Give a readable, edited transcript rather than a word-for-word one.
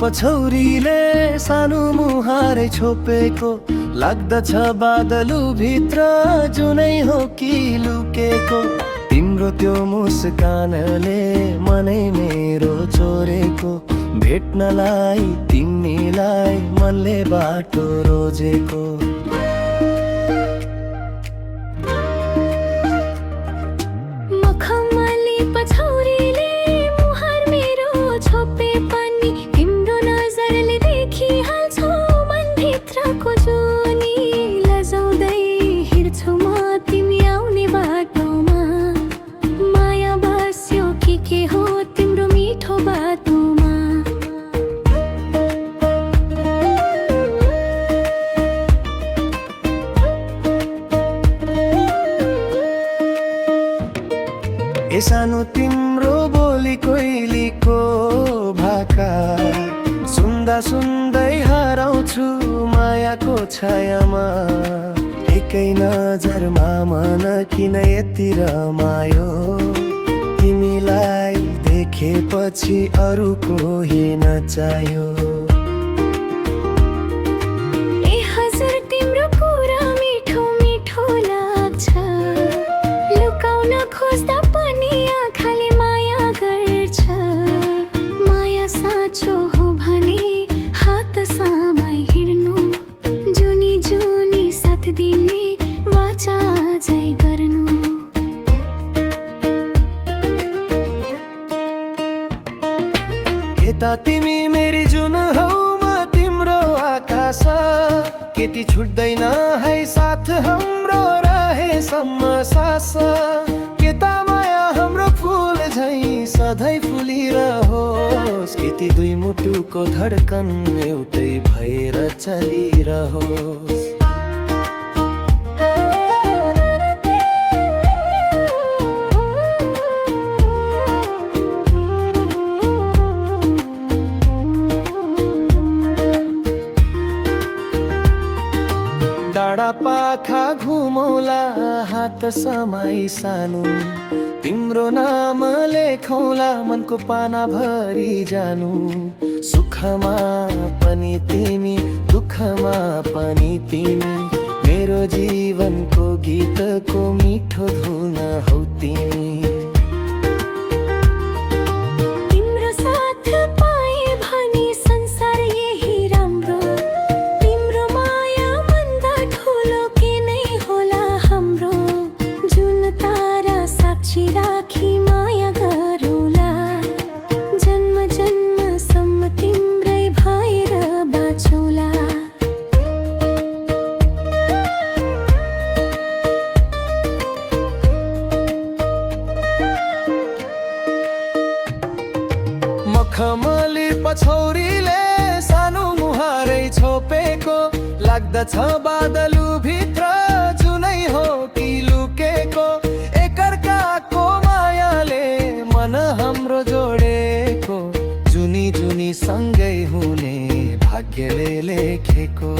पछौरीले सानो मुहारै छोपेको लाग्दछ बादलु भित्र जुनै हो कि लुकेको। तिम्रो त्यो मुस्कानले मनै मेरो चोरेको, भेट्नलाई तिमीलाई मनले बाटो रोजेको। मखमली पछौरीले मुहार मेरो छोपे पनि तिम्रो नजरले देखिहाल्छौ मनभित्रको जुनी। लजाउँदै हिँड्छु म तिमी आउने बाटोमा, माया बस्यो के हो तिम्रो मिठो बाटोमा। ए सानो तिम्रो बोली कोइलीको भाका, सुन्दा सुन्दै हराउँछु मायाको छायामा। एकै नजरमा मन किन यति रमायो, तिमीलाई देखेपछि अरूको हेर्न चाह्यो। ए हजुर तिम्रो कुरा मिठो मिठो लाग्छ, लुकाउन खोज्दा पनि आँखाले माया गर्छ। माया साँचो हो भने हात समाई हिँड्नु, जुनी जुनी साथ दिने वाचा अझै गर्नु। यता तिमी मेरी जुन हौ म तिम्रो आकाश, केटी छुट्दैन है साथ हाम्रो रहेसम्म सास। केता माया हाम्रो फुल झै सधैँ फुलिरहोस्, केटी दुई मुटुको धड्कन एउटै भएर चलिरहोस्। डाँडा पाखा घुमौला हात समाई सानो, तिम्रो नाम लेखौला मनको पाना भरि जानु। सुखमा पनि तिमी दुःखमा पनि तिमी, मेरो जीवनको गीतको मिठो धुन हौ तिमी। तिम्रो साथ पाए भने संसार यही राम्रो, तिम्रो माया भन्दा ठुलो के नै होला हाम्रो। जुन तारा साक्षी राखी माया गरौँला, जन्म जन्मसम्म तिम्रै भएर बाँचौँला। मखमली पछौरीले सानो मुहारै छोपेको, लाग्दछ बादलु भित्र जुनै हो कि लुकेको। एकअर्काको मायाले मन हाम्रो जोडेको, जुनी जुनी सँगै हुने भाग्यले लेखेको।